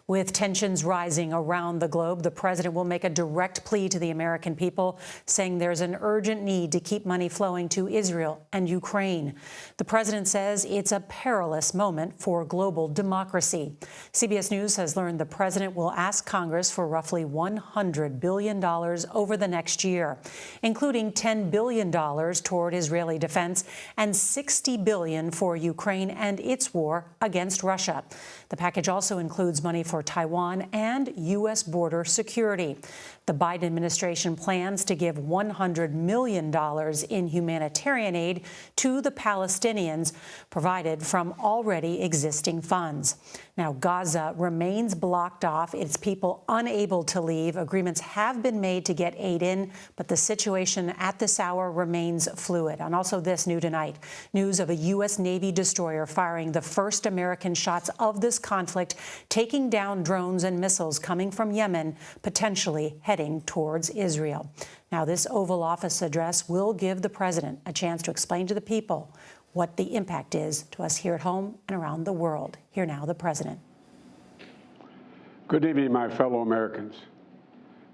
With tensions rising around the globe, the president will make a direct plea to the American people, saying there's an urgent need to keep money flowing to Israel and Ukraine. The president says it's a perilous moment for global democracy. CBS News has learned the president will ask Congress for roughly $100 billion over the next year, including $10 billion toward Israeli defense and $60 billion for Ukraine and its war against Russia. The package also includes money for Taiwan and U.S. border security. The Biden administration plans to give $100 million in humanitarian aid to the Palestinians, provided from already existing funds. Now, Gaza remains blocked off, its people unable to leave. Agreements have been made to get aid in, but the situation at this hour remains fluid. And also this new tonight, news of a U.S. Navy destroyer firing the first American shots of this conflict, taking down drones and missiles coming from Yemen, potentially heading towards Israel. Now, this Oval Office address will give the president a chance to explain to the people what the impact is to us here at home and around the world. Here now, the president. Good evening, my fellow Americans.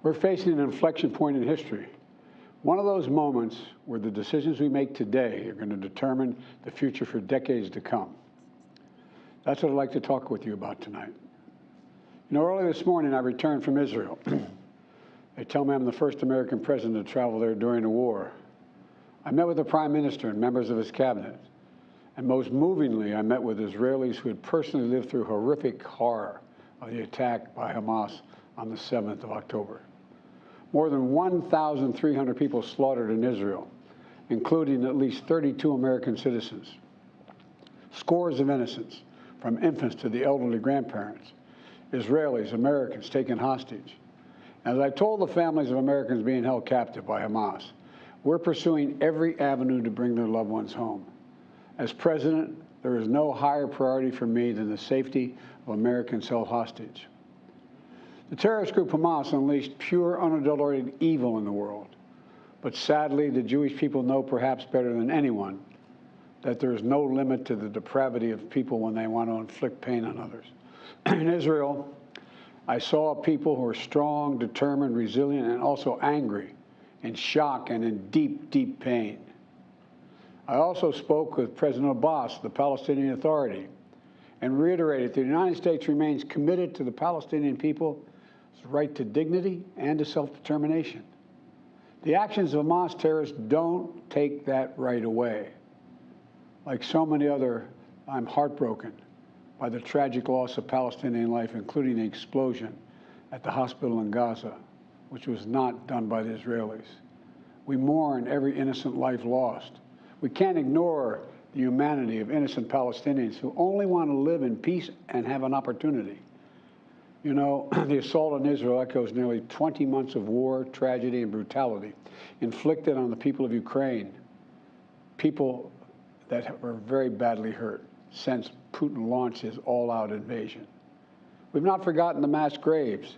We're facing an inflection point in history. One of those moments where the decisions we make today are going to determine the future for decades to come. That's what I'd like to talk with you about tonight. You know, early this morning, I returned from Israel. They tell me I'm the first American president to travel there during the war. I met with the Prime Minister and members of his cabinet. And most movingly, I met with Israelis who had personally lived through horrific horror of the attack by Hamas on the 7th of October. More than 1,300 people slaughtered in Israel, including at least 32 American citizens. Scores of innocents, from infants to the elderly grandparents. Israelis, Americans taken hostage. As I told the families of Americans being held captive by Hamas, we're pursuing every avenue to bring their loved ones home. As president, there is no higher priority for me than the safety of Americans held hostage. The terrorist group Hamas unleashed pure, unadulterated evil in the world. But sadly, the Jewish people know perhaps better than anyone that there is no limit to the depravity of people when they want to inflict pain on others. In Israel, I saw people who are strong, determined, resilient, and also angry, in shock and in deep, deep pain. I also spoke with President Abbas, the Palestinian Authority, and reiterated that the United States remains committed to the Palestinian people's right to dignity and to self-determination. The actions of Hamas terrorists don't take that right away. Like so many other, I'm heartbroken by the tragic loss of Palestinian life, including the explosion at the hospital in Gaza, which was not done by the Israelis. We mourn every innocent life lost. We can't ignore the humanity of innocent Palestinians who only want to live in peace and have an opportunity. You know, the assault on Israel echoes nearly 20 months of war, tragedy, and brutality inflicted on the people of Ukraine, people that were very badly hurt since Putin launched his all-out invasion. We've not forgotten the mass graves,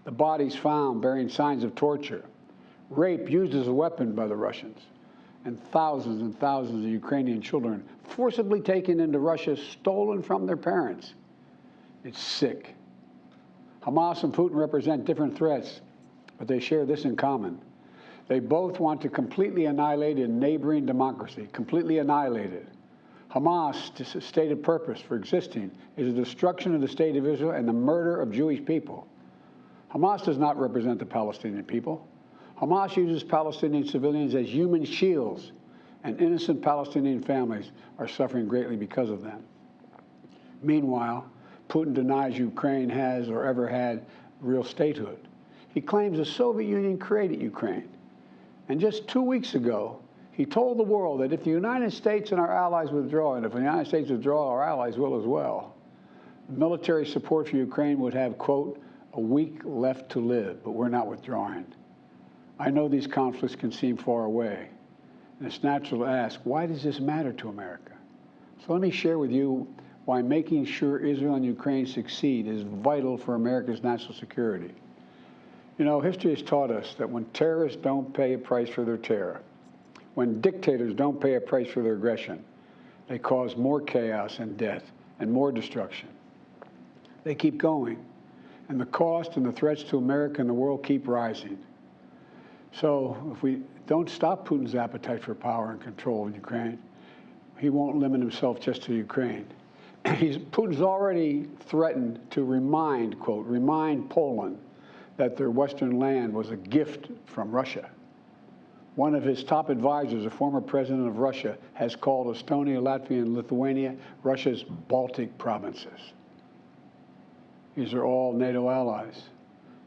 the bodies found bearing signs of torture, rape used as a weapon by the Russians, and thousands of Ukrainian children forcibly taken into Russia, stolen from their parents. It's sick. Hamas and Putin represent different threats, but they share this in common. They both want to completely annihilate a neighboring democracy, completely annihilate it. Hamas' stated purpose for existing is the destruction of the state of Israel and the murder of Jewish people. Hamas does not represent the Palestinian people. Hamas uses Palestinian civilians as human shields, and innocent Palestinian families are suffering greatly because of them. Meanwhile, Putin denies Ukraine has or ever had real statehood. He claims the Soviet Union created Ukraine. And just 2 weeks ago, he told the world that if the United States and our allies withdraw, and if the United States withdraw, our allies will as well, military support for Ukraine would have, quote, a week left to live, but we're not withdrawing. I know these conflicts can seem far away, and it's natural to ask, why does this matter to America? So let me share with you why making sure Israel and Ukraine succeed is vital for America's national security. You know, history has taught us that when terrorists don't pay a price for their terror, when dictators don't pay a price for their aggression, they cause more chaos and death and more destruction. They keep going. And the cost and the threats to America and the world keep rising. So if we don't stop Putin's appetite for power and control in Ukraine, he won't limit himself just to Ukraine. Putin's already threatened to remind Poland that their Western land was a gift from Russia. One of his top advisors, a former president of Russia, has called Estonia, Latvia, and Lithuania Russia's Baltic provinces. These are all NATO allies.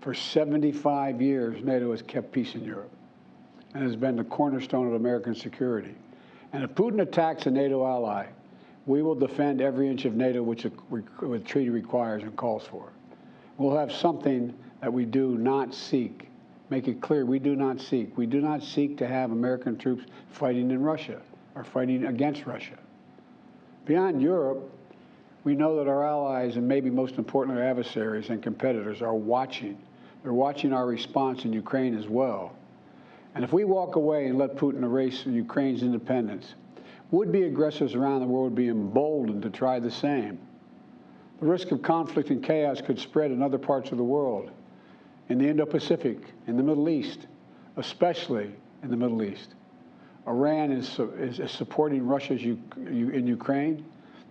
For 75 years, NATO has kept peace in Europe and has been the cornerstone of American security. And if Putin attacks a NATO ally, we will defend every inch of NATO which the treaty requires and calls for. We'll have something that we do not seek. Make it clear, we do not seek. We do not seek to have American troops fighting in Russia or fighting against Russia. Beyond Europe, we know that our allies, and maybe most importantly our adversaries and competitors, are watching. They're watching our response in Ukraine as well. And if we walk away and let Putin erase Ukraine's independence, would-be aggressors around the world would be emboldened to try the same. The risk of conflict and chaos could spread in other parts of the world, in the Indo-Pacific, in the Middle East, especially in the Middle East. Iran is supporting Russia in Ukraine,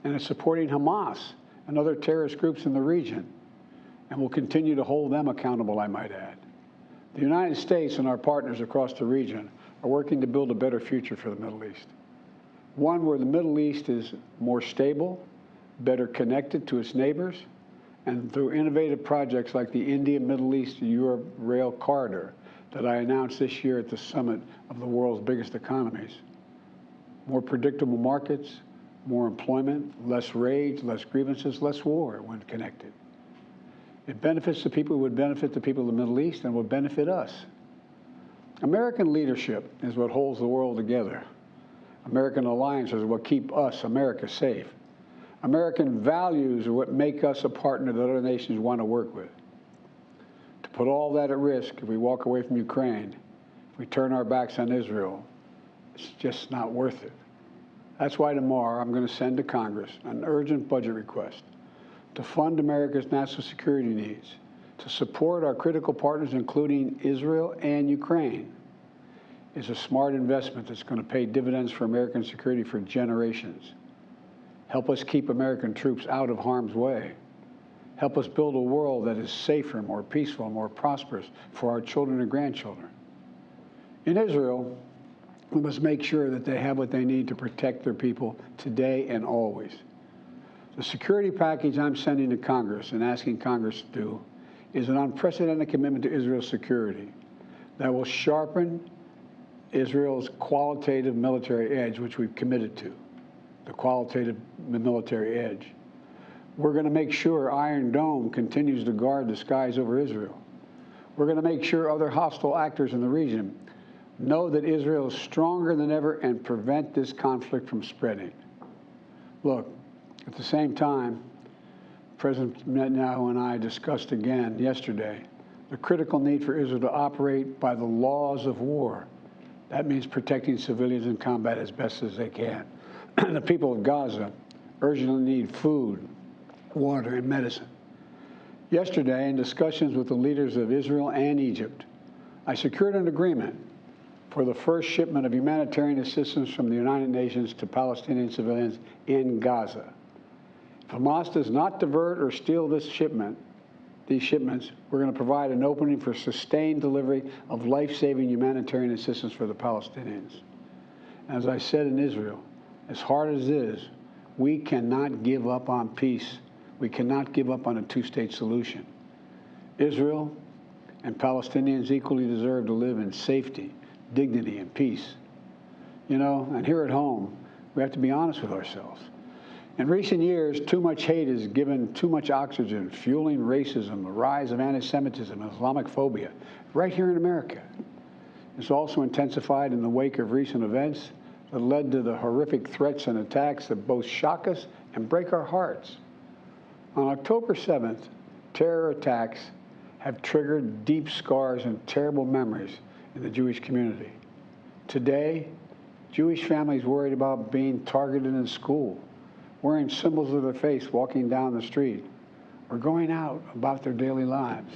and is supporting Hamas and other terrorist groups in the region, and will continue to hold them accountable, I might add. The United States and our partners across the region are working to build a better future for the Middle East. One where the Middle East is more stable, better connected to its neighbors, and through innovative projects like the India-Middle East-Europe Rail Corridor that I announced this year at the summit of the world's biggest economies. More predictable markets, more employment, less rage, less grievances, less war when connected. It benefits the people who would benefit the people of the Middle East and would benefit us. American leadership is what holds the world together. American alliances are what keep us, America, safe. American values are what make us a partner that other nations want to work with. To put all that at risk, if we walk away from Ukraine, if we turn our backs on Israel, it's just not worth it. That's why tomorrow I'm going to send to Congress an urgent budget request to fund America's national security needs, to support our critical partners, including Israel and Ukraine. It's a smart investment that's going to pay dividends for American security for generations. Help us keep American troops out of harm's way. Help us build a world that is safer, more peaceful, more prosperous for our children and grandchildren. In Israel, we must make sure that they have what they need to protect their people today and always. The security package I'm sending to Congress and asking Congress to do is an unprecedented commitment to Israel's security that will sharpen Israel's qualitative military edge, which we've committed to, the qualitative military edge. We're going to make sure Iron Dome continues to guard the skies over Israel. We're going to make sure other hostile actors in the region know that Israel is stronger than ever and prevent this conflict from spreading. Look, at the same time, President Netanyahu and I discussed again yesterday the critical need for Israel to operate by the laws of war. That means protecting civilians in combat as best as they can. The people of Gaza urgently need food, water, and medicine. Yesterday, in discussions with the leaders of Israel and Egypt, I secured an agreement for the first shipment of humanitarian assistance from the United Nations to Palestinian civilians in Gaza. If Hamas does not divert or steal these shipments, we're going to provide an opening for sustained delivery of life-saving humanitarian assistance for the Palestinians. As I said in Israel, as hard as it is, we cannot give up on peace. We cannot give up on a two-state solution. Israel and Palestinians equally deserve to live in safety, dignity, and peace. You know, and here at home, we have to be honest with ourselves. In recent years, too much hate has given too much oxygen, fueling racism, the rise of anti-Semitism, and Islamophobia, right here in America. It's also intensified in the wake of recent events that led to the horrific threats and attacks that both shock us and break our hearts. On October 7th, terror attacks have triggered deep scars and terrible memories in the Jewish community. Today, Jewish families worried about being targeted in school, wearing symbols of their faith walking down the street, are going out about their daily lives.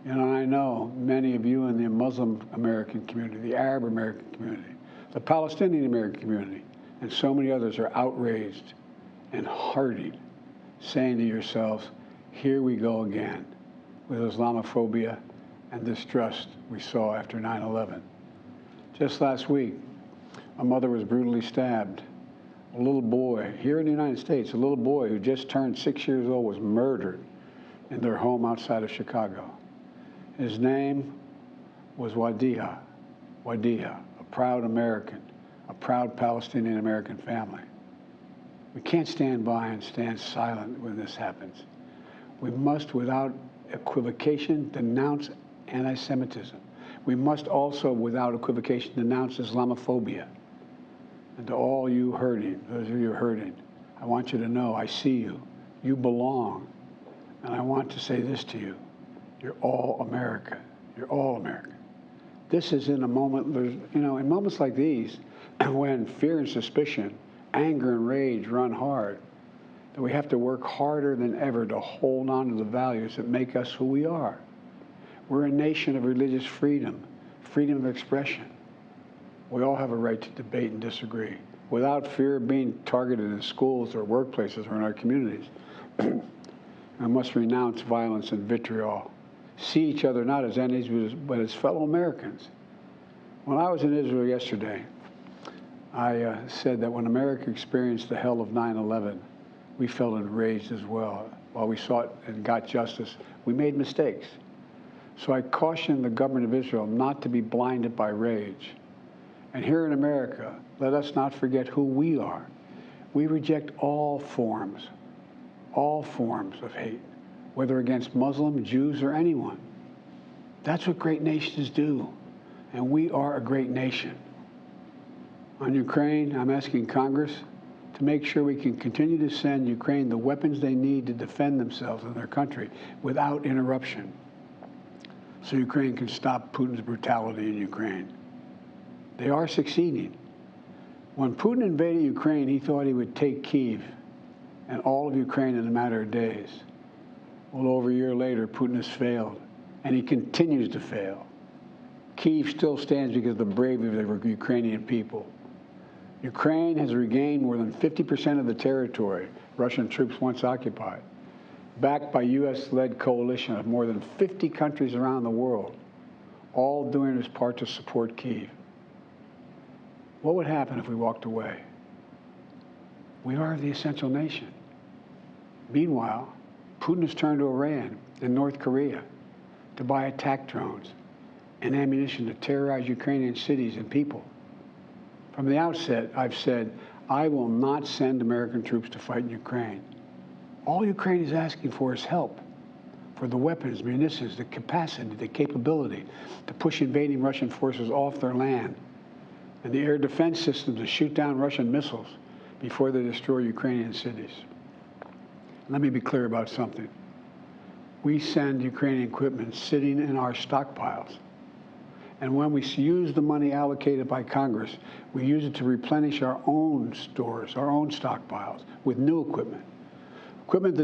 And I know many of you in the Muslim American community, the Arab American community, the Palestinian American community, and so many others are outraged and heartened, saying to yourselves, here we go again with Islamophobia and distrust we saw after 9/11. Just last week, a mother was brutally stabbed. A little boy, here in the United States, a little boy who just turned 6 years old was murdered in their home outside of Chicago. His name was Wadiha, a proud American, a proud Palestinian American family. We can't stand by and stand silent when this happens. We must, without equivocation, denounce anti-Semitism. We must also, without equivocation, denounce Islamophobia. And to all you hurting, those of you hurting, I want you to know I see you. You belong. And I want to say this to you. You're all America. You're all American. This is in a moment, in moments like these, when fear and suspicion, anger and rage run hard, that we have to work harder than ever to hold on to the values that make us who we are. We're a nation of religious freedom, freedom of expression. We all have a right to debate and disagree without fear of being targeted in schools or workplaces or in our communities. We must renounce violence and vitriol. See each other not as enemies, but as fellow Americans. When I was in Israel yesterday, I said that when America experienced the hell of 9/11, we felt enraged as well. While we sought and got justice, we made mistakes. So I cautioned the government of Israel not to be blinded by rage. And here in America, let us not forget who we are. We reject all forms of hate, whether against Muslim, Jews, or anyone. That's what great nations do, and we are a great nation. On Ukraine, I'm asking Congress to make sure we can continue to send Ukraine the weapons they need to defend themselves and their country without interruption, so Ukraine can stop Putin's brutality in Ukraine. They are succeeding. When Putin invaded Ukraine, he thought he would take Kyiv and all of Ukraine in a matter of days. Well, over a year later, Putin has failed, and he continues to fail. Kyiv still stands because of the bravery of the Ukrainian people. Ukraine has regained more than 50% of the territory Russian troops once occupied, backed by U.S.-led coalition of more than 50 countries around the world, all doing its part to support Kyiv. What would happen if we walked away? We are the essential nation. Meanwhile, Putin has turned to Iran and North Korea to buy attack drones and ammunition to terrorize Ukrainian cities and people. From the outset, I've said, I will not send American troops to fight in Ukraine. All Ukraine is asking for is help for the weapons, munitions, the capacity, the capability to push invading Russian forces off their land, and the air defense systems to shoot down Russian missiles before they destroy Ukrainian cities. Let me be clear about something. We send Ukrainian equipment sitting in our stockpiles. And when we use the money allocated by Congress, we use it to replenish our own stores, our own stockpiles with new equipment. Equipment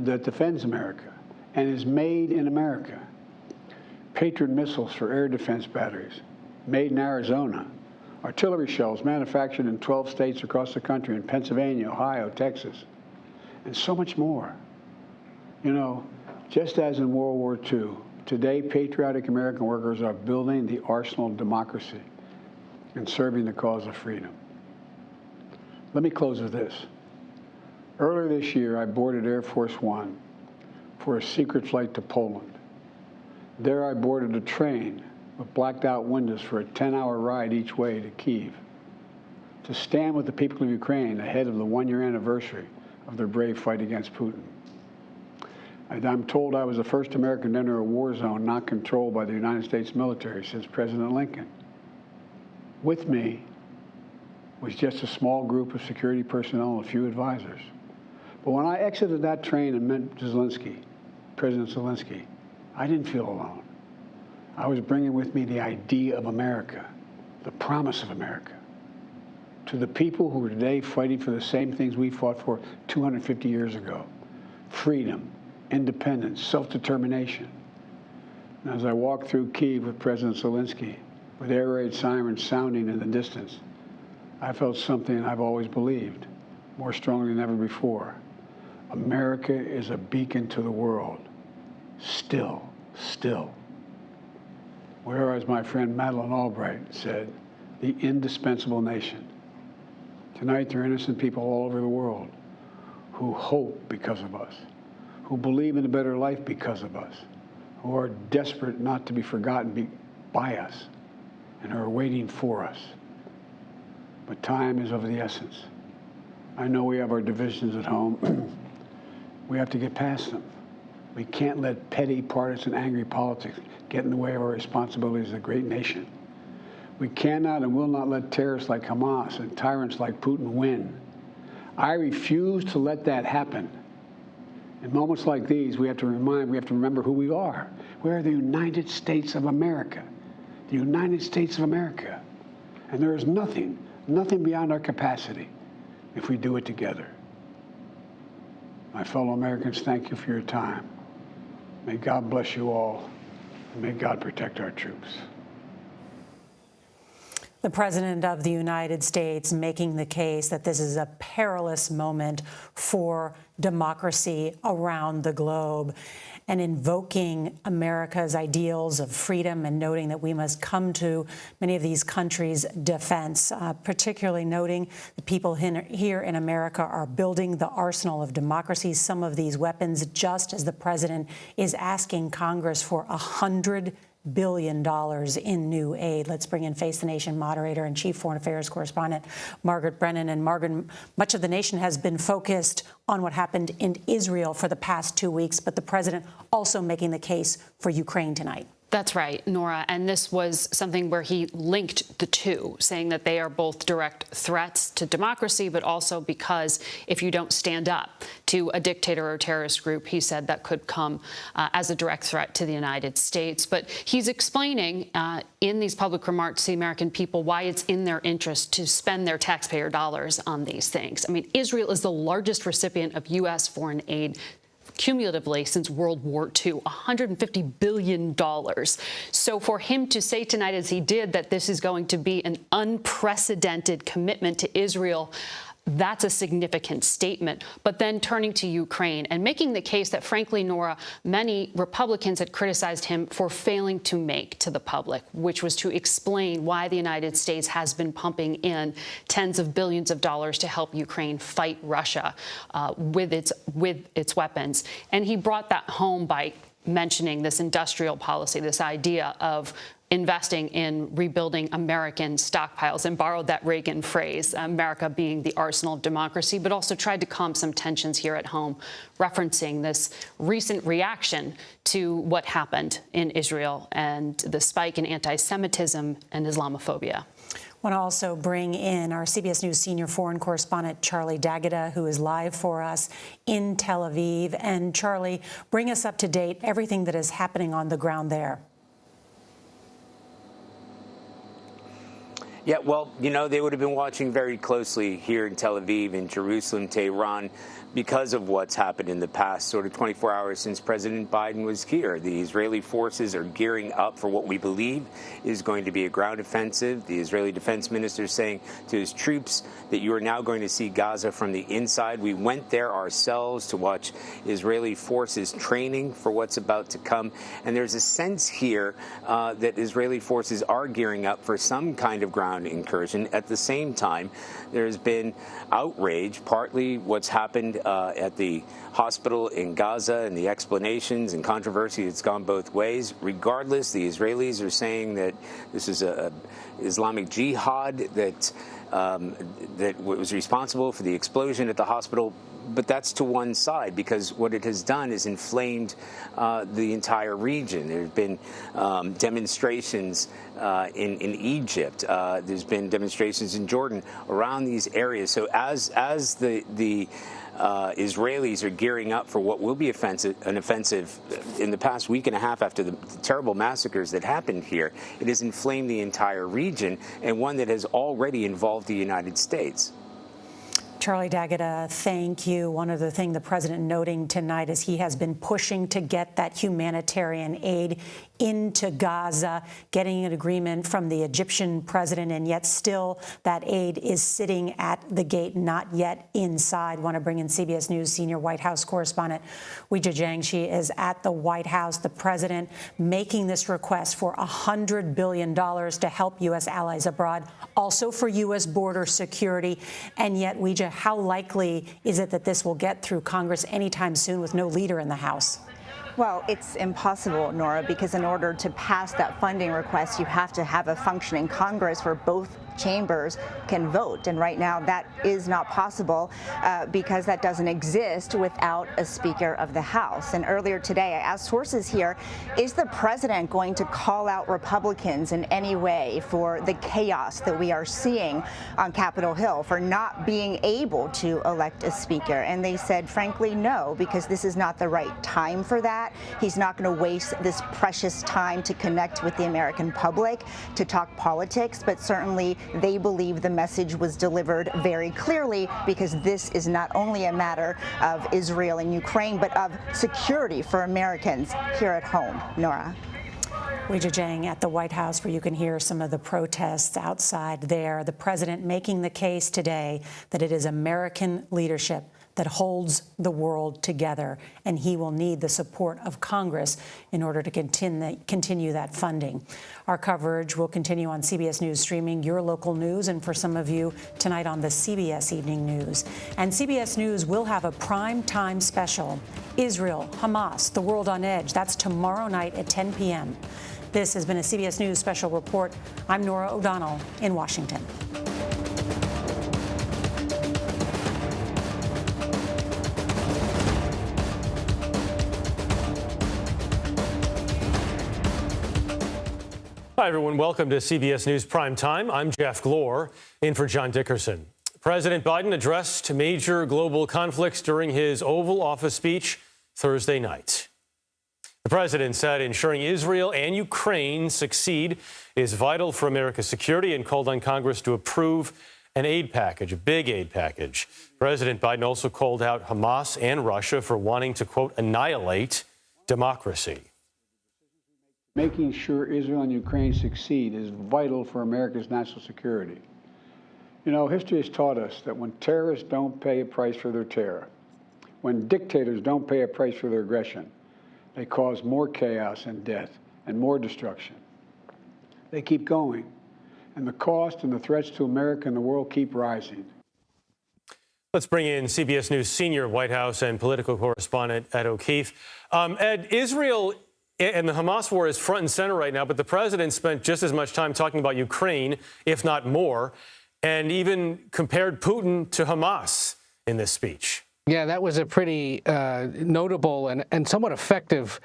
that defends America and is made in America. Patriot missiles for air defense batteries, made in Arizona. Artillery shells manufactured in 12 states across the country, in Pennsylvania, Ohio, Texas, and so much more. You know, just as in World War II, today patriotic American workers are building the arsenal of democracy and serving the cause of freedom. Let me close with this. Earlier this year, I boarded Air Force One for a secret flight to Poland. There I boarded a train with blacked out windows for a 10-hour ride each way to Kyiv, to stand with the people of Ukraine ahead of the one-year anniversary of their brave fight against Putin. I'm told I was the first American to enter a war zone not controlled by the United States military since President Lincoln. With me was just a small group of security personnel and a few advisors. But when I exited that train and met President Zelensky, I didn't feel alone. I was bringing with me the idea of America, the promise of America, to the people who are today fighting for the same things we fought for 250 years ago, freedom, independence, self-determination. And as I walked through Kyiv with President Zelensky, with air raid sirens sounding in the distance, I felt something I've always believed, more strongly than ever before. America is a beacon to the world. Still. Where, as my friend Madeleine Albright said, the indispensable nation. Tonight, there are innocent people all over the world who hope because of us, who believe in a better life because of us, who are desperate not to be forgotten by us, and who are waiting for us. But time is of the essence. I know we have our divisions at home. We have to get past them. We can't let petty, partisan, angry politics get in the way of our responsibilities as a great nation. We cannot and will not let terrorists like Hamas and tyrants like Putin win. I refuse to let that happen. In moments like these, we have to remember who we are. We are the United States of America. The United States of America. And there is nothing beyond our capacity if we do it together. My fellow Americans, thank you for your time. May God bless you all, and may God protect our troops. The President of the United States making the case that this is a perilous moment for democracy around the globe and invoking America's ideals of freedom and noting that we must come to many of these countries' defense, particularly noting the people here in America are building the arsenal of democracy, some of these weapons, just as the President is asking Congress for $100 billion in new aid. Let's bring in Face the Nation moderator and chief foreign affairs correspondent Margaret Brennan. And Margaret, much of the nation has been focused on what happened in Israel for the past 2 weeks, but the president also making the case for Ukraine tonight. That's right, Nora. And this was something where he linked the two, saying that they are both direct threats to democracy, but also because if you don't stand up to a dictator or terrorist group, he said that could come as a direct threat to the United States. But he's explaining in these public remarks to the American people why it's in their interest to spend their taxpayer dollars on these things. I mean, Israel is the largest recipient of U.S. foreign aid cumulatively since World War II, $150 billion. So for him to say tonight, as he did, that this is going to be an unprecedented commitment to Israel, that's a significant statement. But then turning to Ukraine and making the case that, frankly, Nora, many Republicans had criticized him for failing to make to the public, which was to explain why the United States has been pumping in tens of billions of dollars to help Ukraine fight Russia with its weapons. And he brought that home by mentioning this industrial policy, this idea of investing in rebuilding American stockpiles, and borrowed that Reagan phrase, America being the arsenal of democracy, but also tried to calm some tensions here at home, referencing this recent reaction to what happened in Israel and the spike in anti-Semitism and Islamophobia. I want to also bring in our CBS News senior foreign correspondent, Charlie D'Agata, who is live for us in Tel Aviv. And Charlie, bring us up to date, everything that is happening on the ground there. Yeah, well, you know, they would have been watching very closely here in Tel Aviv, in Jerusalem, Tehran, because of what's happened in the past sort of 24 hours since President Biden was here. The Israeli forces are gearing up for what we believe is going to be a ground offensive. The Israeli defense minister is saying to his troops that you are now going to see Gaza from the inside. We went there ourselves to watch Israeli forces training for what's about to come. And there's a sense here that Israeli forces are gearing up for some kind of ground incursion. At the same time, there's been outrage, partly what's happened at the hospital in Gaza and the explanations and controversy that's gone both ways. Regardless, the Israelis are saying that this is a Islamic Jihad that was responsible for the explosion at the hospital. But that's to one side, because what it has done is inflamed the entire region. There have been demonstrations in Egypt. There's been demonstrations in Jordan around these areas. So as the Israelis are gearing up for what will be an offensive in the past week and a half after the terrible massacres that happened here, it has inflamed the entire region, and one that has already involved the United States. Charlie D'Agata, thank you. One other thing the president noting tonight is he has been pushing to get that humanitarian aid into Gaza, getting an agreement from the Egyptian president, and yet still that aid is sitting at the gate, not yet inside. Want to bring in CBS News senior White House correspondent Weijia Jiang. She is at the White House. The president making this request for $100 billion to help U.S. allies abroad, also for U.S. border security. And yet, Weijia, how likely is it that this will get through Congress anytime soon with no leader in the House? Well, it's impossible, Nora, because in order to pass that funding request, you have to have a functioning Congress where both chambers can vote. And right now that is not possible because that doesn't exist without a Speaker of the House. And earlier today, I asked sources here, is the president going to call out Republicans in any way for the chaos that we are seeing on Capitol Hill, for not being able to elect a speaker? And they said, frankly, no, because this is not the right time for that. He's not going to waste this precious time to connect with the American public, to talk politics, but certainly they believe the message was delivered very clearly, because this is not only a matter of Israel and Ukraine, but of security for Americans here at home. Nora. Weijia Jiang at the White House, where you can hear some of the protests outside there. The president making the case today that it is American leadership that holds the world together, and he will need the support of Congress in order to continue that funding. Our coverage will continue on CBS News streaming, your local news, and for some of you tonight on the CBS Evening News. And CBS News will have a prime time special, Israel-Hamas, the world on edge. That's tomorrow night at 10 p.m. This has been a CBS News special report. I'm Nora O'Donnell in Washington. Hi, everyone. Welcome to CBS News Prime Time. I'm Jeff Glor, in for John Dickerson. President Biden addressed major global conflicts during his Oval Office speech Thursday night. The president said ensuring Israel and Ukraine succeed is vital for America's security and called on Congress to approve an aid package, a big aid package. President Biden also called out Hamas and Russia for wanting to, quote, annihilate democracy. Making sure Israel and Ukraine succeed is vital for America's national security. You know, history has taught us that when terrorists don't pay a price for their terror, when dictators don't pay a price for their aggression, they cause more chaos and death and more destruction. They keep going, and the cost and the threats to America and the world keep rising. Let's bring in CBS News senior White House and political correspondent Ed O'Keefe. Ed, Israel and the Hamas war is front and center right now, but the president spent just as much time talking about Ukraine, if not more, and even compared Putin to Hamas in this speech. Yeah, that was a pretty notable and somewhat effective,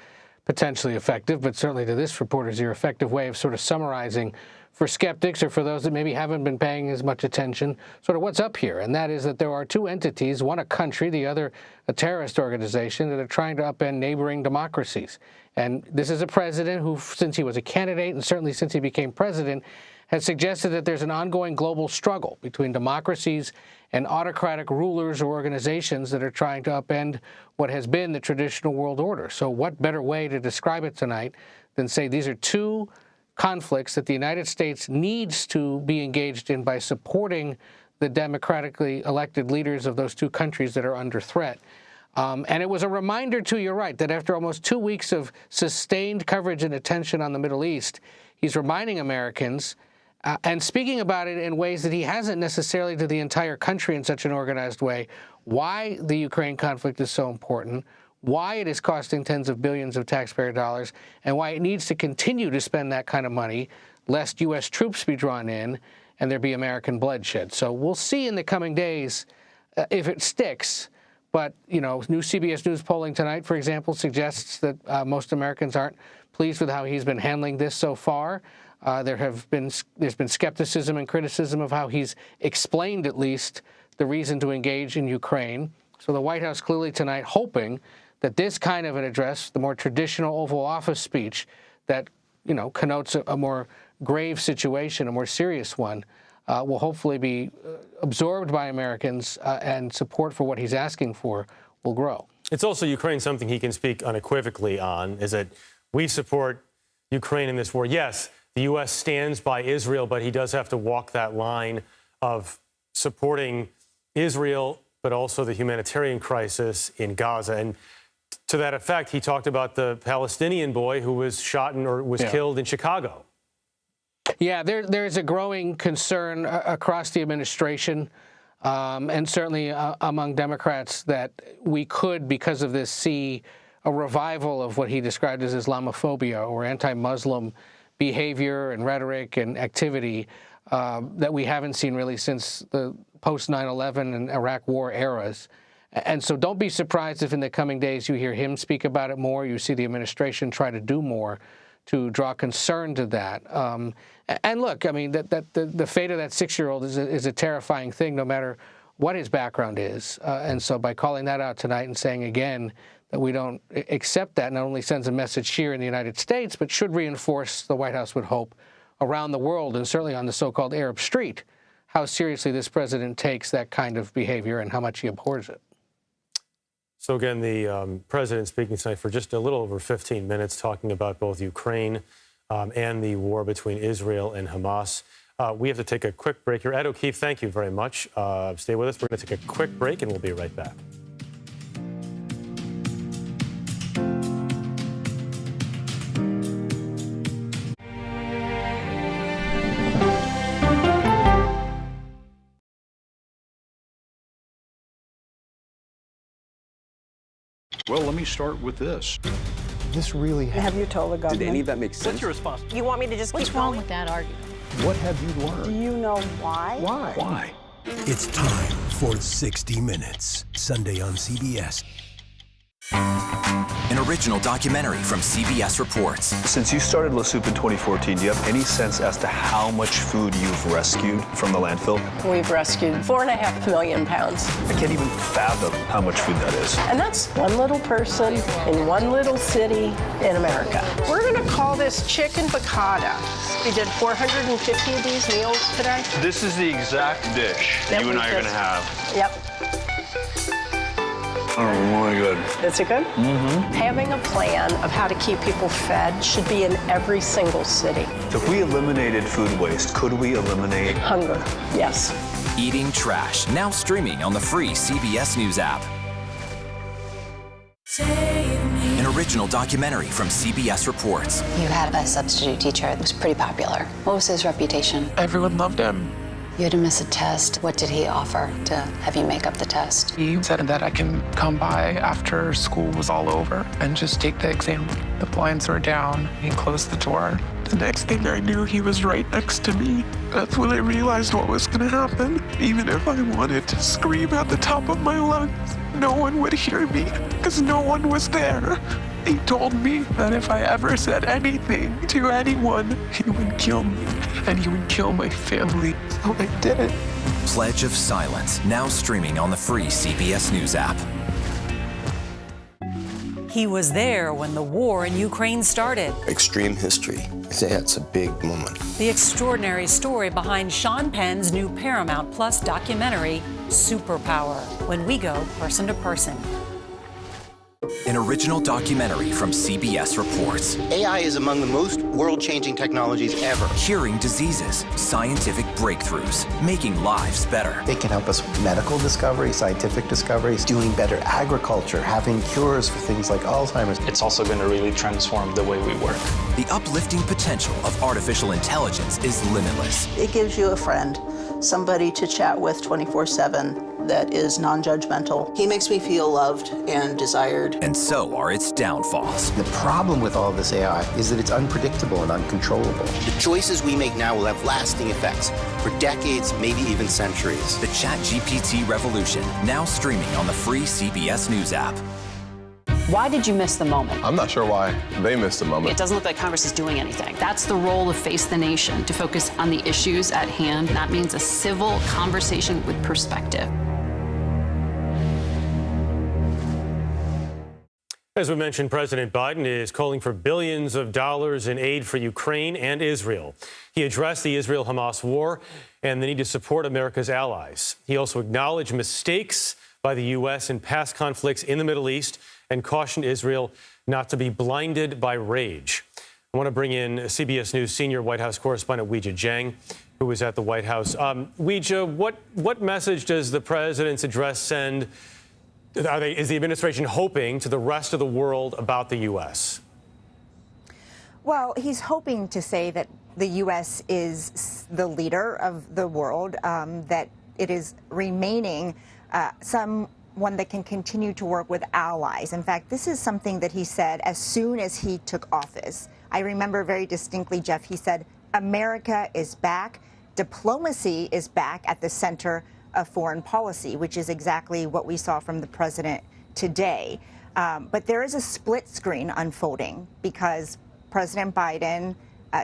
potentially effective, but certainly to this reporter's ear, effective way of sort of summarizing for skeptics or for those that maybe haven't been paying as much attention, sort of what's up here. And that is that there are two entities, one a country, the other a terrorist organization, that are trying to upend neighboring democracies. And this is a president who, since he was a candidate and certainly since he became president, has suggested that there's an ongoing global struggle between democracies and autocratic rulers or organizations that are trying to upend what has been the traditional world order. So what better way to describe it tonight than say these are two conflicts that the United States needs to be engaged in by supporting the democratically elected leaders of those two countries that are under threat. And it was a reminder, too, you're right, that after almost 2 weeks of sustained coverage and attention on the Middle East, he's reminding Americans and speaking about it in ways that he hasn't necessarily to the entire country in such an organized way, why the Ukraine conflict is so important, why it is costing tens of billions of taxpayer dollars, and why it needs to continue to spend that kind of money, lest U.S. troops be drawn in and there be American bloodshed. So we'll see in the coming days if it sticks. But, you know, new CBS News polling tonight, for example, suggests that most Americans aren't pleased with how he's been handling this so far. There's been skepticism and criticism of how he's explained, at least, the reason to engage in Ukraine. So the White House clearly tonight hoping that this kind of an address, the more traditional Oval Office speech that, you know, connotes a more grave situation, a more serious one, will hopefully be absorbed by Americans, and support for what he's asking for will grow. It's also Ukraine something he can speak unequivocally on, is that we support Ukraine in this war. Yes, the U.S. stands by Israel, but he does have to walk that line of supporting Israel, but also the humanitarian crisis in Gaza. And to that effect, he talked about the Palestinian boy who was shot or was killed in Chicago. Yeah, there's a growing concern across the administration, and certainly among Democrats, that we could, because of this, see a revival of what he described as Islamophobia, or anti-Muslim behavior and rhetoric and activity that we haven't seen really since the post-9/11 and Iraq War eras. And so don't be surprised if in the coming days you hear him speak about it more, you see the administration try to do more to draw concern to that. And look, I mean, the fate of that 6-year-old is a terrifying thing, no matter what his background is. And so by calling that out tonight and saying again that we don't accept that, not only sends a message here in the United States, but should reinforce, the White House would hope, around the world, and certainly on the so-called Arab street, how seriously this president takes that kind of behavior and how much he abhors it. So again, the president speaking tonight for just a little over 15 minutes, talking about both Ukraine and the war between Israel and Hamas. We have to take a quick break here. Ed O'Keefe, thank you very much. Stay with us. We're going to take a quick break, and we'll be right back. Well, let me start with this. This really happened. Have you told the government? Did any of that make sense? What's your response? You want me to just keep going? What's wrong with that argument? What have you learned? Do you know why? Why? Why? It's time for 60 Minutes, Sunday on CBS. An original documentary from CBS Reports. Since you started La Soup in 2014, do you have any sense as to how much food you've rescued from the landfill? We've rescued 4.5 million pounds. I can't even fathom how much food that is. And that's one little person in one little city in America. We're going to call this chicken piccata. We did 450 of these meals today. This is the exact dish that you and I are going to have. Yep. Oh my God. Is it good? Mm-hmm. Having a plan of how to keep people fed should be in every single city. If we eliminated food waste, could we eliminate hunger? Yes. Eating Trash, now streaming on the free CBS News app. An original documentary from CBS Reports. You had a substitute teacher that was pretty popular. What was his reputation? Everyone loved him. You had to miss a test. What did he offer to have you make up the test? He said that I can come by after school was all over and just take the exam. The blinds were down. He closed the door. The next thing I knew, he was right next to me. That's when I realized what was going to happen. Even if I wanted to scream at the top of my lungs, no one would hear me because no one was there. He told me that if I ever said anything to anyone, he would kill me and he would kill my family. So I did it. Pledge of Silence, now streaming on the free CBS News app. He was there when the war in Ukraine started. Extreme history. It's a big moment. The extraordinary story behind Sean Penn's new Paramount Plus documentary, Superpower, when we go person to person. An original documentary from CBS Reports. AI is among the most world-changing technologies ever. Curing diseases, scientific breakthroughs, making lives better. They can help us with medical discoveries, scientific discoveries, doing better agriculture, having cures for things like Alzheimer's. It's also going to really transform the way we work. The uplifting potential of artificial intelligence is limitless. It gives you a friend, somebody to chat with 24/7 that is non-judgmental. He makes me feel loved and desired. And so are its downfalls. The problem with all this AI is that it's unpredictable and uncontrollable. The choices we make now will have lasting effects for decades, maybe even centuries. The ChatGPT revolution, now streaming on the free CBS News app. Why did you miss the moment? I'm not sure why they missed the moment. It doesn't look like Congress is doing anything. That's the role of Face the Nation, to focus on the issues at hand. That means a civil conversation with perspective. As we mentioned, President Biden is calling for billions of dollars in aid for Ukraine and Israel. He addressed the Israel-Hamas war and the need to support America's allies. He also acknowledged mistakes by the U.S. in past conflicts in the Middle East and cautioned Israel not to be blinded by rage. I want to bring in CBS News senior White House correspondent Weijia Jiang, who was at the White House. Weijia, what message does the president's address send? Is the administration hoping to the rest of the world about the U.S.? Well, he's hoping to say that the U.S. is the leader of the world, that it is remaining someone that can continue to work with allies. In fact, this is something that he said as soon as he took office. I remember very distinctly, Jeff, he said, America is back. Diplomacy is back at the center of foreign policy, which is exactly what we saw from the president today. But there is a split screen unfolding because President Biden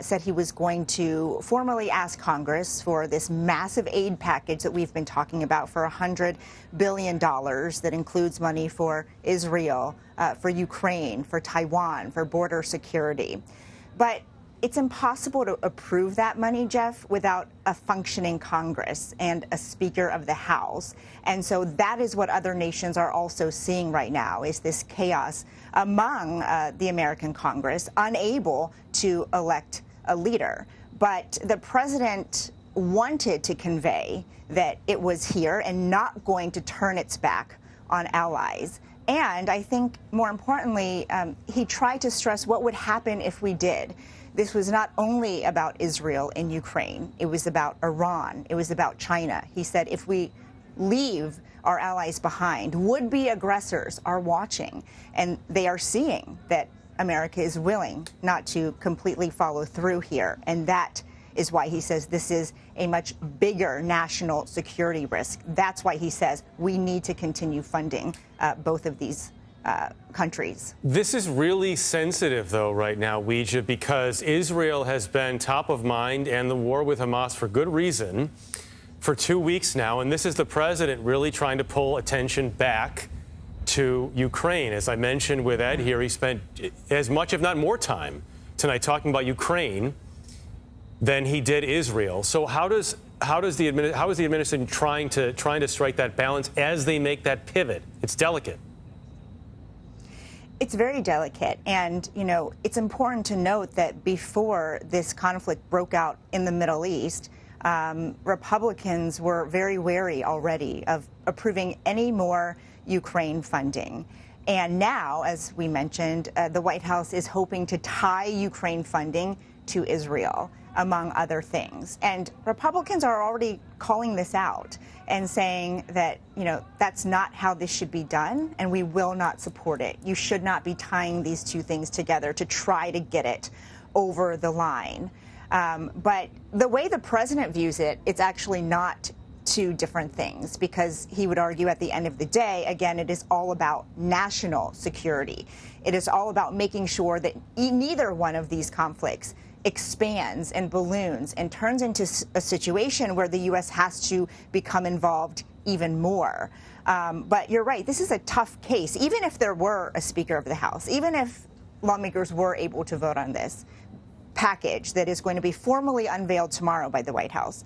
said he was going to formally ask Congress for this massive aid package that we've been talking about for $100 billion that includes money for Israel, for Ukraine, for Taiwan, for border security. But it's impossible to approve that money, Jeff, without a functioning Congress and a Speaker of the House. And so that is what other nations are also seeing right now, is this chaos among the American Congress, unable to elect a leader. But the president wanted to convey that it was here and not going to turn its back on allies. And I think, more importantly, he tried to stress what would happen if we did. This was not only about Israel and Ukraine. It was about Iran. It was about China. He said if we leave our allies behind, would-be aggressors are watching, and they are seeing that America is willing not to completely follow through here. And that is why he says this is a much bigger national security risk. That's why he says we need to continue funding both of these countries. This is really sensitive, though, right now, Weijia, because Israel has been top of mind and the war with Hamas for good reason for 2 weeks now. And this is the president really trying to pull attention back to Ukraine. As I mentioned with Ed here, he spent as much, if not more time tonight talking about Ukraine than he did Israel. So how is the administration trying to strike that balance as they make that pivot? It's delicate. It's very delicate. And, you know, it's important to note that before this conflict broke out in the Middle East, Republicans were very wary already of approving any more Ukraine funding. And now, as we mentioned, the White House is hoping to tie Ukraine funding to Israel, among other things. And Republicans are already calling this out and saying that, you know, that's not how this should be done, and we will not support it. You should not be tying these two things together to try to get it over the line. But the way the president views it, it's actually not two different things, because he would argue at the end of the day, again, it is all about national security. It is all about making sure that neither one of these conflicts expands and balloons and turns into a situation where the U.S. has to become involved even more. But you're right, this is a tough case. Even if there were a Speaker of the House, even if lawmakers were able to vote on this package that is going to be formally unveiled tomorrow by the White House,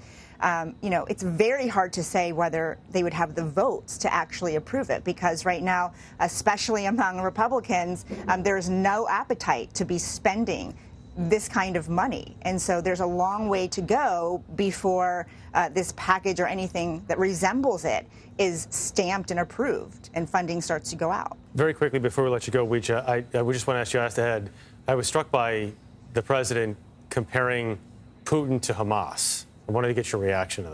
you know, it's very hard to say whether they would have the votes to actually approve it, because right now, especially among Republicans, there's no appetite to be spending this kind of money. And so there's a long way to go before this package or anything that resembles it is stamped and approved and funding starts to go out. Very quickly before we let you go, Weijia, I just want to ask you, ahead. I was struck by the president comparing Putin to Hamas. I wanted to get your reaction to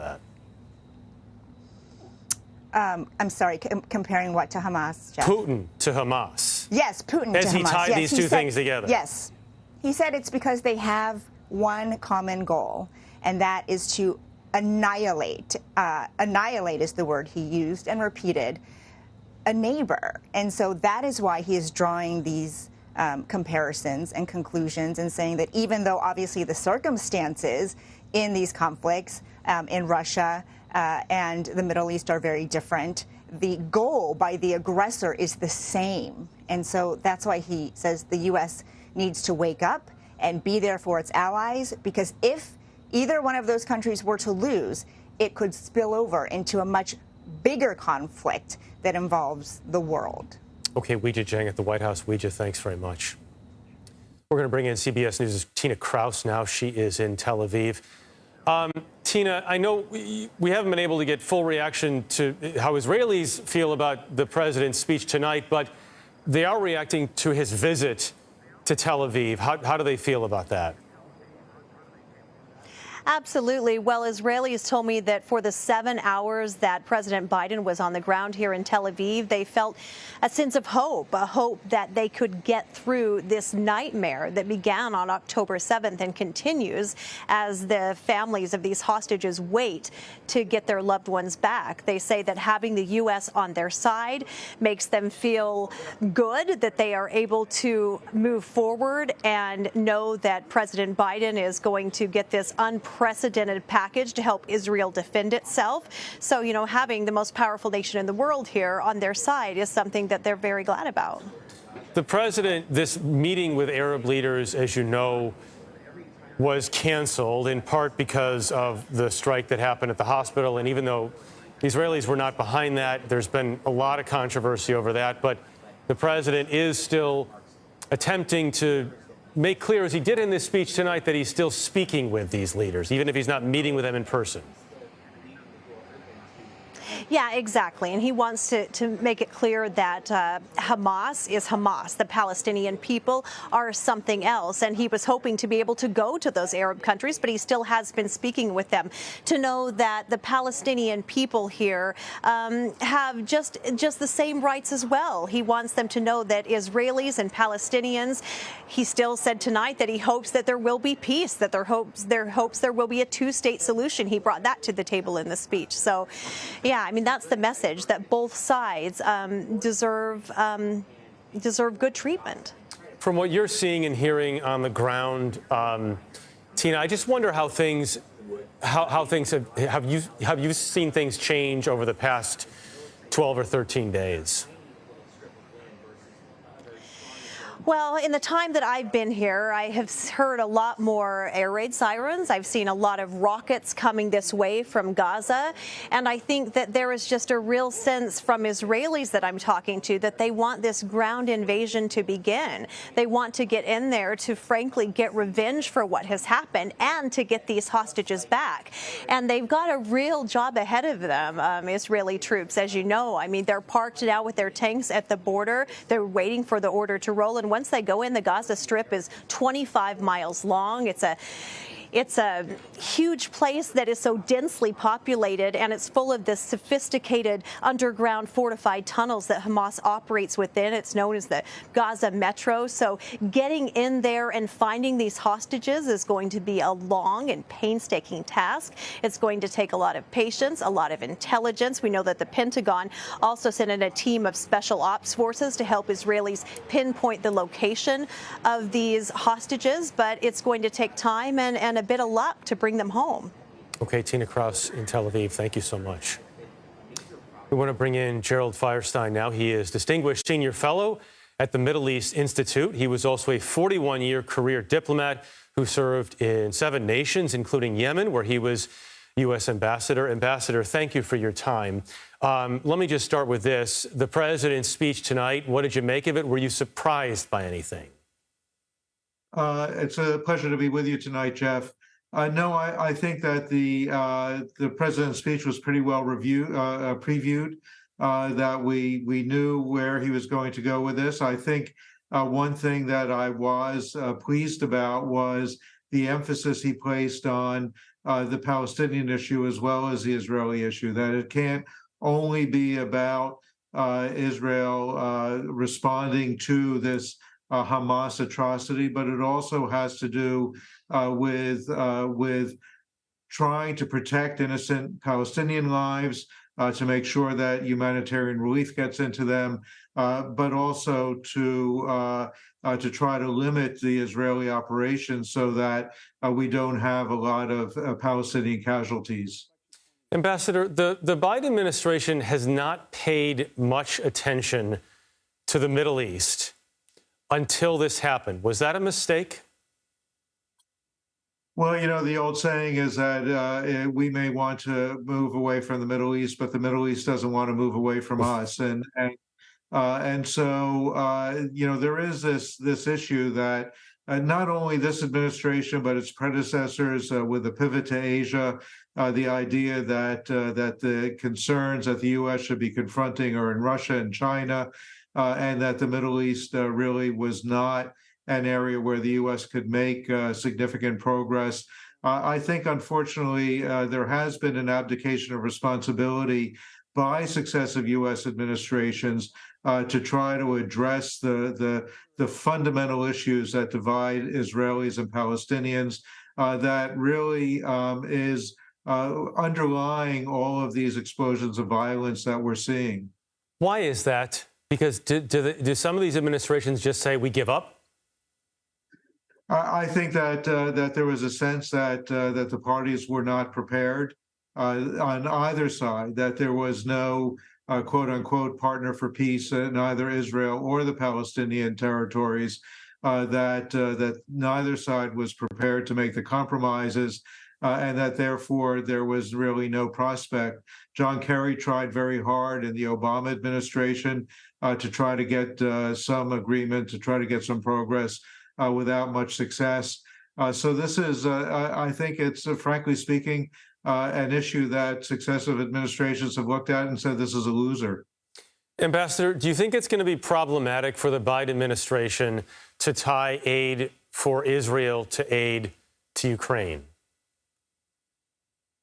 that. I'm sorry, comparing what to Hamas, Jeff? Putin to Hamas. Yes, Putin to Hamas. As he tied these two things together. Yes. He said it's because they have one common goal, and that is to annihilate. Annihilate is the word he used and repeated, a neighbor. And so that is why he is drawing these comparisons and conclusions and saying that even though obviously the circumstances in these conflicts in Russia and the Middle East are very different, the goal by the aggressor is the same. And so that's why he says the U.S. needs to wake up and be there for its allies, because if either one of those countries were to lose, it could spill over into a much bigger conflict that involves the world. Okay, Weijia Jiang at the White House. Weijia, thanks very much. We're going to bring in CBS News' Tina Kraus now. She is in Tel Aviv. Tina, I know we haven't been able to get full reaction to how Israelis feel about the president's speech tonight, but they are reacting to his visit to Tel Aviv. How do they feel about that? Absolutely. Well, Israelis told me that for the 7 hours that President Biden was on the ground here in Tel Aviv, they felt a sense of hope, a hope that they could get through this nightmare that began on October 7th and continues as the families of these hostages wait to get their loved ones back. They say that having the U.S. on their side makes them feel good, that they are able to move forward and know that President Biden is going to get this unprecedented package to help Israel defend itself. So, you know, having the most powerful nation in the world here on their side is something that they're very glad about. The president, this meeting with Arab leaders, as you know, was canceled in part because of the strike that happened at the hospital. And even though the Israelis were not behind that, there's been a lot of controversy over that. But the president is still attempting to make clear, as he did in this speech tonight, that he's still speaking with these leaders, even if he's not meeting with them in person. Yeah, exactly. And he wants to make it clear that Hamas is Hamas. The Palestinian people are something else. And he was hoping to be able to go to those Arab countries, but he still has been speaking with them to know that the Palestinian people here have just the same rights as well. He wants them to know that Israelis and Palestinians, he still said tonight that he hopes that there will be peace, that there hopes there will be a two-state solution. He brought that to the table in the speech. So, yeah, I mean, that's the message, that both sides deserve good treatment. From what you're seeing and hearing on the ground, Tina, I just wonder how things have you seen things change over the past 12 or 13 days? Well, in the time that I've been here, I have heard a lot more air raid sirens. I've seen a lot of rockets coming this way from Gaza. And I think that there is just a real sense from Israelis that I'm talking to that they want this ground invasion to begin. They want to get in there to, frankly, get revenge for what has happened and to get these hostages back. And they've got a real job ahead of them, Israeli troops, as you know. I mean, they're parked now with their tanks at the border. They're waiting for the order to roll. And once they go in, the Gaza Strip is 25 miles long. It's a huge place that is so densely populated, and it's full of this sophisticated underground fortified tunnels that Hamas operates within. It's known as the Gaza Metro. So getting in there and finding these hostages is going to be a long and painstaking task. It's going to take a lot of patience, a lot of intelligence. We know that the Pentagon also sent in a team of special ops forces to help Israelis pinpoint the location of these hostages, but it's going to take time and a bit of luck to bring them home. Okay, Tina Kraus in Tel Aviv, thank you so much. We want to bring in Gerald Firestein now. He is Distinguished Senior Fellow at the Middle East Institute. He was also a 41-year career diplomat who served in 7 nations, including Yemen, where he was U.S. Ambassador. Ambassador, thank you for your time. Let me just start with this. The president's speech tonight, what did you make of it? Were you surprised by anything? It's a pleasure to be with you tonight, Jeff. No, I think that the president's speech was pretty well previewed, that we knew where he was going to go with this. I think one thing that I was pleased about was the emphasis he placed on the Palestinian issue as well as the Israeli issue, that it can't only be about Israel responding to this Hamas atrocity, but it also has to do with trying to protect innocent Palestinian lives, to make sure that humanitarian relief gets into them, but also to try to limit the Israeli operations so that we don't have a lot of Palestinian casualties. Ambassador, the Biden administration has not paid much attention to the Middle East until this happened. Was that a mistake? Well, the old saying is that we may want to move away from the Middle East, but the Middle East doesn't want to move away from us. And so, there is this issue that not only this administration, but its predecessors with the pivot to Asia, the idea that the concerns that the U.S. should be confronting are in Russia and China, and that the Middle East really was not an area where the U.S. could make significant progress. I think, unfortunately, there has been an abdication of responsibility by successive U.S. administrations to try to address the fundamental issues that divide Israelis and Palestinians that really is underlying all of these explosions of violence that we're seeing. Why is that? Because do some of these administrations just say, we give up? I think that there was a sense that the parties were not prepared on either side, that there was no quote unquote partner for peace in either Israel or the Palestinian territories, that neither side was prepared to make the compromises, and that therefore there was really no prospect. John Kerry tried very hard in the Obama administration to try to get some agreement, to try to get some progress, without much success. So this is, I think it's, frankly speaking, an issue that successive administrations have looked at and said this is a loser. Ambassador, do you think it's going to be problematic for the Biden administration to tie aid for Israel to aid to Ukraine?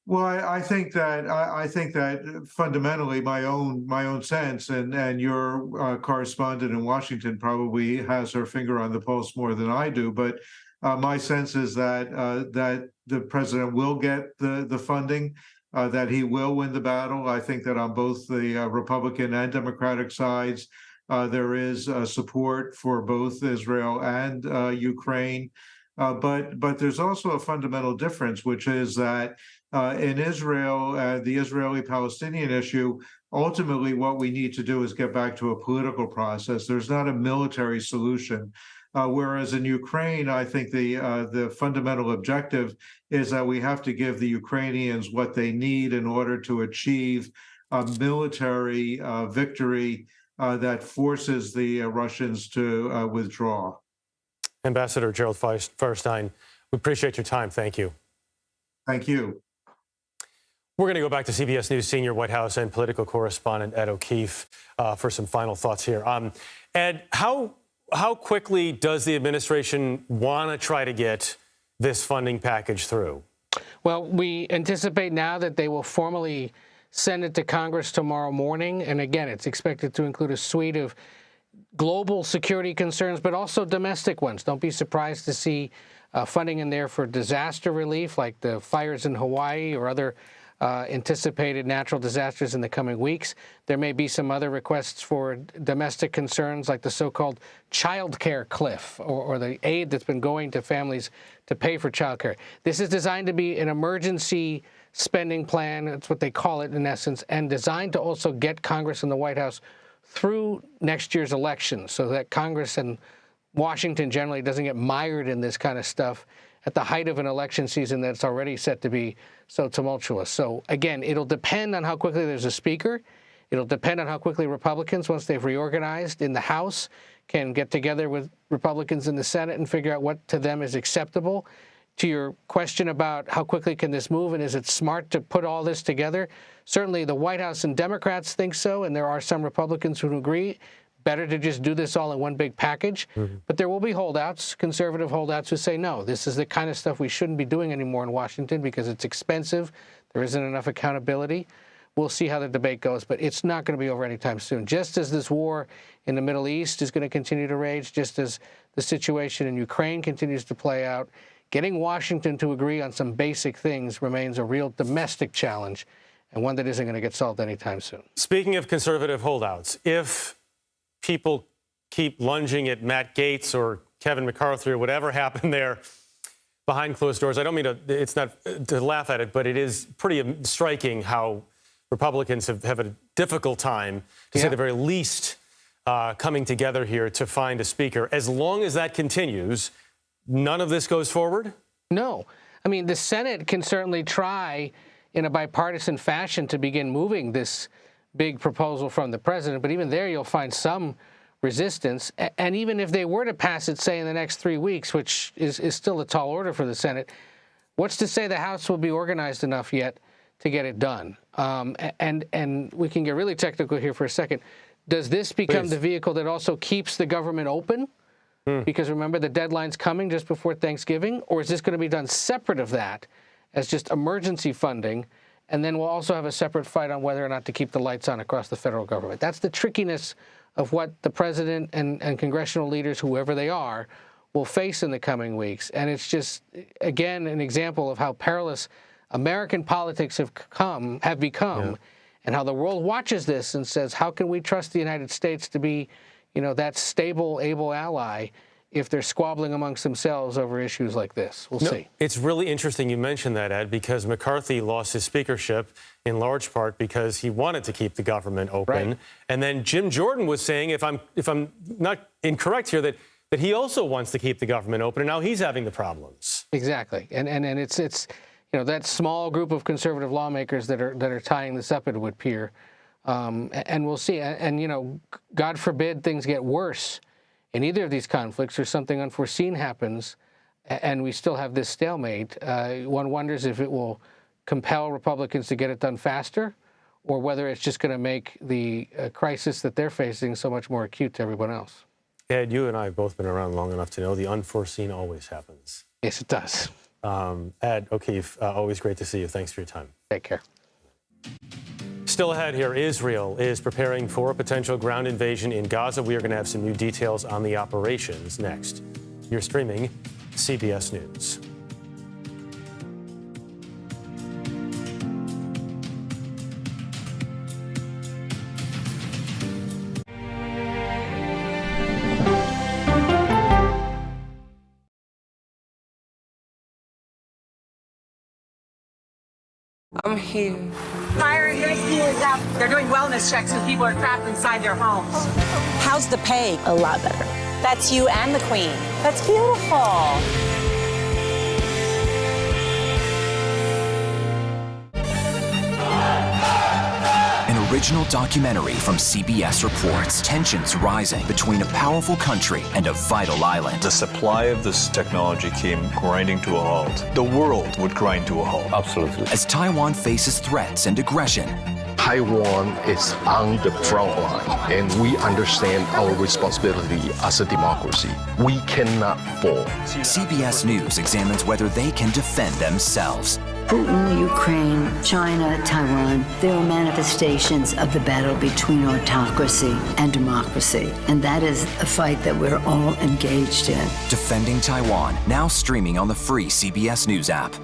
Well, I think that fundamentally my own sense, and your correspondent in Washington probably has her finger on the pulse more than I do, but my sense is that the president will get the funding, that he will win the battle. I think that on both the Republican and Democratic sides, there is support for both Israel and Ukraine. But there's also a fundamental difference, which is that in Israel, the Israeli-Palestinian issue, ultimately what we need to do is get back to a political process. There's not a military solution. Whereas in Ukraine, I think the fundamental objective is that we have to give the Ukrainians what they need in order to achieve a military victory that forces the Russians to withdraw. Ambassador Gerald Feuerstein, we appreciate your time. Thank you. Thank you. We're going to go back to CBS News senior White House and political correspondent Ed O'Keefe for some final thoughts here. Ed, how quickly does the administration want to try to get this funding package through? Well, we anticipate now that they will formally send it to Congress tomorrow morning. And again, it's expected to include a suite of global security concerns, but also domestic ones. Don't be surprised to see funding in there for disaster relief, like the fires in Hawaii or other anticipated natural disasters in the coming weeks. There may be some other requests for domestic concerns, like the so-called child care cliff, or the aid that's been going to families to pay for child care. This is designed to be an emergency spending plan. That's what they call it in essence, and designed to also get Congress and the White House through next year's election, so that Congress and Washington generally doesn't get mired in this kind of stuff at the height of an election season that's already set to be so tumultuous. So again, it'll depend on how quickly there's a speaker. It'll depend on how quickly Republicans, once they've reorganized in the House, can get together with Republicans in the Senate and figure out what to them is acceptable. To your question about how quickly can this move and is it smart to put all this together, certainly the White House and Democrats think so, and there are some Republicans who agree. Better to just do this all in one big package. But there will be holdouts, conservative holdouts, who say, no, this is the kind of stuff we shouldn't be doing anymore in Washington because it's expensive. There isn't enough accountability. We'll see how the debate goes, but it's not going to be over anytime soon. Just as this war in the Middle East is going to continue to rage, just as the situation in Ukraine continues to play out, getting Washington to agree on some basic things remains a real domestic challenge, and one that isn't going to get solved anytime soon. Speaking of conservative holdouts, if people keep lunging at Matt Gaetz or Kevin McCarthy or whatever happened there, behind closed doors. I don't mean to, it's not to laugh at it, but it is pretty striking how Republicans have a difficult time, to say the very least, coming together here to find a speaker. As long as that continues, none of this goes forward? No. I mean, the Senate can certainly try in a bipartisan fashion to begin moving this big proposal from the president, but even there you'll find some resistance. And even if they were to pass it, say, in the next 3 weeks, which is still a tall order for the Senate, what's to say the House will be organized enough yet to get it done? And we can get really technical here for a second. Does this become the vehicle that also keeps the government open? Because remember, the deadline's coming just before Thanksgiving? Or is this going to be done separate of that as just emergency funding? And then we'll also have a separate fight on whether or not to keep the lights on across the federal government. That's the trickiness of what the president and congressional leaders, whoever they are, will face in the coming weeks. And it's just, again, an example of how perilous American politics have become, and how the world watches this and says, how can we trust the United States to be, that stable, able ally if they're squabbling amongst themselves over issues like this? We'll see. It's really interesting you mentioned that, Ed, because McCarthy lost his speakership in large part because he wanted to keep the government open. Right. And then Jim Jordan was saying, if I'm not incorrect here, that he also wants to keep the government open, and now he's having the problems. Exactly. And it's that small group of conservative lawmakers that are tying this up, it would appear. And we'll see. And God forbid things get worse in either of these conflicts, or something unforeseen happens, and we still have this stalemate. One wonders if it will compel Republicans to get it done faster, or whether it's just going to make the crisis that they're facing so much more acute to everyone else. Ed, you and I have both been around long enough to know the unforeseen always happens. Yes, it does. Ed O'Keefe, always great to see you. Thanks for your time. Take care. Still ahead here, Israel is preparing for a potential ground invasion in Gaza. We are going to have some new details on the operations next. You're streaming CBS News. I'm here. Fire and rescue is out. They're doing wellness checks and people are trapped inside their homes. How's the pay? A lot better. That's you and the Queen. That's beautiful. An original documentary from CBS reports tensions rising between a powerful country and a vital island. The supply of this technology came grinding to a halt. The world would grind to a halt. Absolutely. As Taiwan faces threats and aggression, Taiwan is on the front line, and we understand our responsibility as a democracy. We cannot fall. CBS News examines whether they can defend themselves. Putin, Ukraine, China, Taiwan, they are manifestations of the battle between autocracy and democracy. And that is a fight that we're all engaged in. Defending Taiwan, now streaming on the free CBS News app.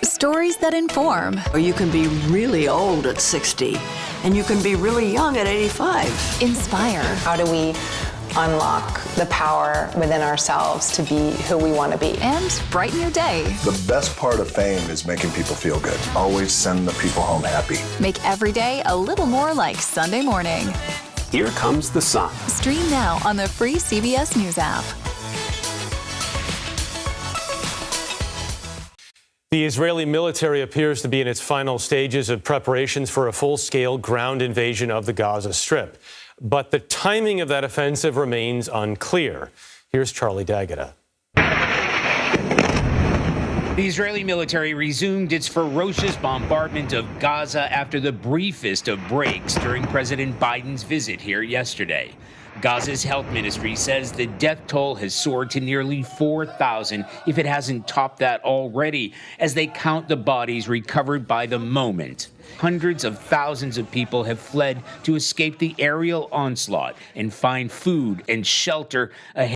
Stories that inform. You can be really old at 60, and you can be really young at 85. Inspire. How do we unlock the power within ourselves to be who we want to be? And brighten your day. The best part of fame is making people feel good. Always send the people home happy. Make every day a little more like Sunday morning. Here comes the sun. Stream now on the free CBS News app. The Israeli military appears to be in its final stages of preparations for a full-scale ground invasion of the Gaza Strip. But the timing of that offensive remains unclear. Here's Charlie D'Agata. The Israeli military resumed its ferocious bombardment of Gaza after the briefest of breaks during President Biden's visit here yesterday. Gaza's health ministry says the death toll has soared to nearly 4,000, if it hasn't topped that already, as they count the bodies recovered by the moment. Hundreds of thousands of people have fled to escape the aerial onslaught and find food and shelter ahead.